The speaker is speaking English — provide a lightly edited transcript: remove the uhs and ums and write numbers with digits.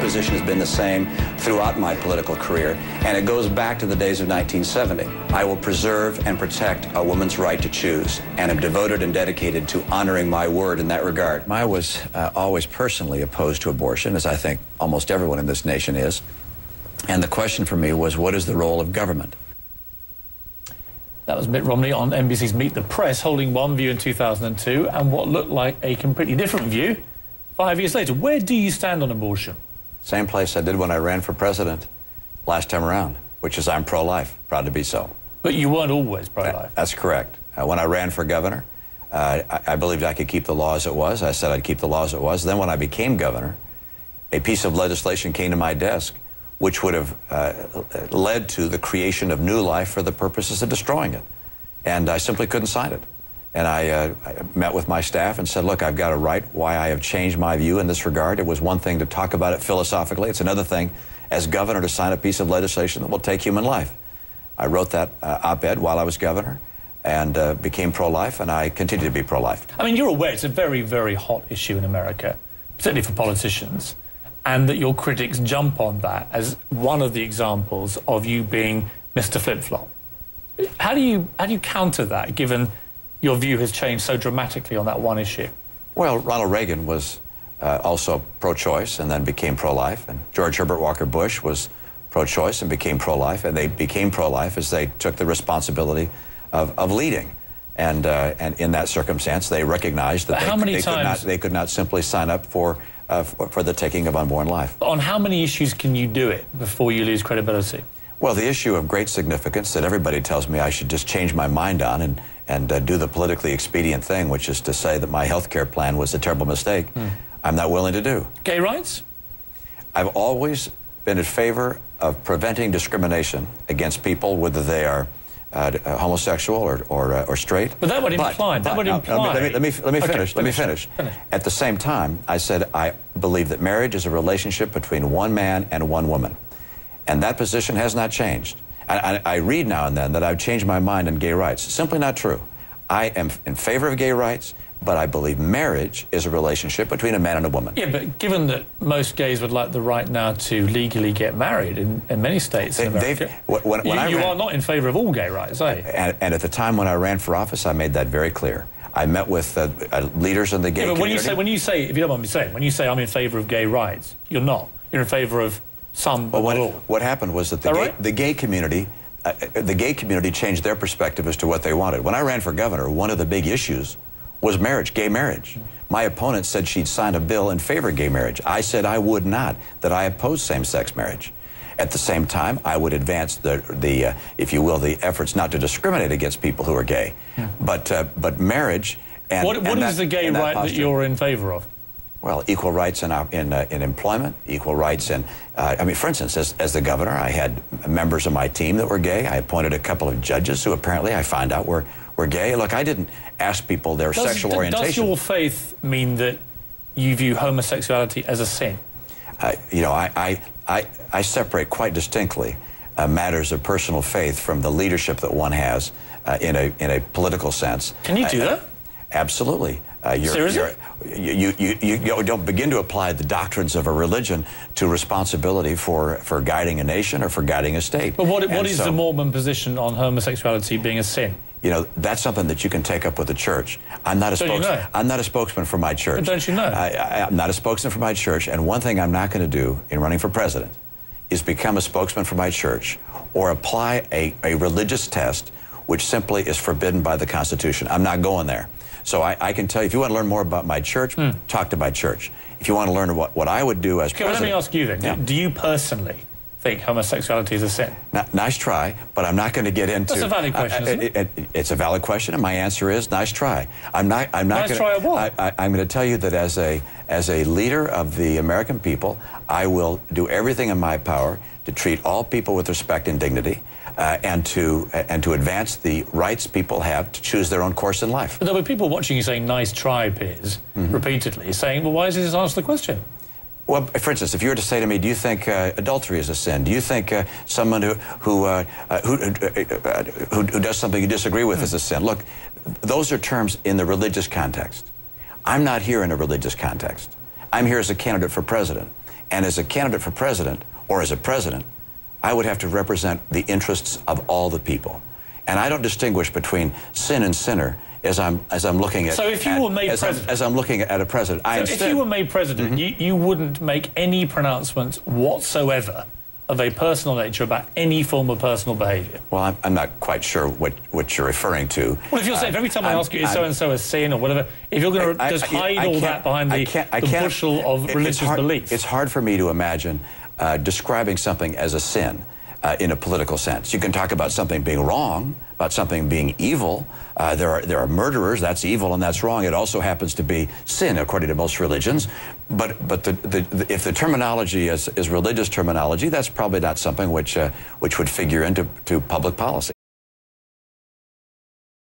position has been the same throughout my political career, and it goes back to the days of 1970. I will preserve and protect a woman's right to choose, and am devoted and dedicated to honoring my word in that regard. I was always personally opposed to abortion, as I think almost everyone in this nation is, and the question for me was, what is the role of government? That was Mitt Romney on NBC's Meet the Press, holding one view in 2002 and what looked like a completely different view 5 years later. Where do you stand on abortion? Same place I did when I ran for president last time around, which is I'm pro-life, proud to be so. But you weren't always pro-life. That's correct. When I ran for governor, I believed I could keep the law as it was. I said I'd keep the law as it was. Then when I became governor, a piece of legislation came to my desk which would have led to the creation of new life for the purposes of destroying it. And I simply couldn't sign it. And I met with my staff and said, look, I've got to write why I have changed my view in this regard. It was one thing to talk about it philosophically. It's another thing, as governor, to sign a piece of legislation that will take human life. I wrote that op-ed while I was governor and became pro-life, and I continue to be pro-life. I mean, you're aware it's a very, very hot issue in America, particularly for politicians, and that your critics jump on that as one of the examples of you being Mr. Flip-Flop. How do you counter that, given your view has changed so dramatically on that one issue? Well, Ronald Reagan was also pro-choice and then became pro-life, and George Herbert Walker Bush was pro-choice and became pro-life, and they became pro-life as they took the responsibility of leading. And in that circumstance, they recognized that they could not simply sign up for the taking of unborn life. On how many issues can you do it before you lose credibility? Well, the issue of great significance that everybody tells me I should just change my mind on and do the politically expedient thing, which is to say that my health care plan was a terrible mistake, I'm not willing to do. Gay rights? I've always been in favor of preventing discrimination against people, whether they are homosexual or straight. But that would imply. Let me finish. Okay, finish. At the same time, I said I believe that marriage is a relationship between one man and one woman, and that position has not changed. I read now and then that I've changed my mind on gay rights. Simply not true. I am in favor of gay rights, but I believe marriage is a relationship between a man and a woman. Yeah, but given that most gays would like the right now to legally get married in many states in America, you are not in favor of all gay rights, are you? And at the time when I ran for office, I made that very clear. I met with leaders in the gay community. When you say, if you don't mind me saying, when you say I'm in favor of gay rights, you're not. You're in favor of some, but not all. What happened was that the gay community changed their perspective as to what they wanted. When I ran for governor, one of the big issues was marriage, gay marriage. My opponent said she'd sign a bill in favor of gay marriage. I said I would not, that I oppose same-sex marriage. At the same time, I would advance if you will, the efforts not to discriminate against people who are gay, but marriage and what is the gay right that you're in favor of? Well, equal rights in employment, equal rights in, I mean, for instance, as the governor, I had members of my team that were gay. I appointed a couple of judges who apparently I found out were gay. Look, I didn't ask people their sexual orientation. Does your faith mean that you view homosexuality as a sin? You know, I separate quite distinctly matters of personal faith from the leadership that one has in a political sense. Can you do that? Absolutely. Seriously? You don't begin to apply the doctrines of a religion to responsibility for guiding a nation or for guiding a state. But what is the Mormon position on homosexuality being a sin? You know, that's something that you can take up with the church. I'm not a spokesman for my church. But don't you know? I'm not a spokesman for my church, and one thing I'm not going to do in running for president is become a spokesman for my church or apply a religious test which simply is forbidden by the Constitution. I'm not going there. So I can tell you, if you want to learn more about my church, talk to my church. If you want to learn what I would do as president... Let me ask you then. Yeah. Do you personally think homosexuality is a sin? Nice try, but I'm not going to get into... That's a valid question, isn't it? It's a valid question, and my answer is nice try. Nice try of what? I'm going to tell you that as a leader of the American people, I will do everything in my power to treat all people with respect and dignity, and to advance the rights people have to choose their own course in life. But there were people watching you saying "nice try," Piers, repeatedly, saying, "Well, why does he just answer the question?" Well, for instance, if you were to say to me, "Do you think adultery is a sin? Do you think someone who does something you disagree with is a sin?" Look, those are terms in the religious context. I'm not here in a religious context. I'm here as a candidate for president. And as a candidate for president, or as a president, I would have to represent the interests of all the people. And I don't distinguish between sin and sinner as I'm looking at. So if you were made president, as I'm looking at a president, if you were made president, you wouldn't make any pronouncements whatsoever of a personal nature about any form of personal behaviour. Well, I'm not quite sure what you're referring to. Well, if you're saying, every time I ask you, is so-and-so a sin or whatever, if you're going to just hide all that behind the bushel of religious beliefs. It's hard for me to imagine describing something as a sin in a political sense. You can talk about something being wrong, about something being evil. There are murderers, that's evil and that's wrong. It also happens to be sin, according to most religions. But if the terminology is religious terminology, that's probably not something which would figure into public policy.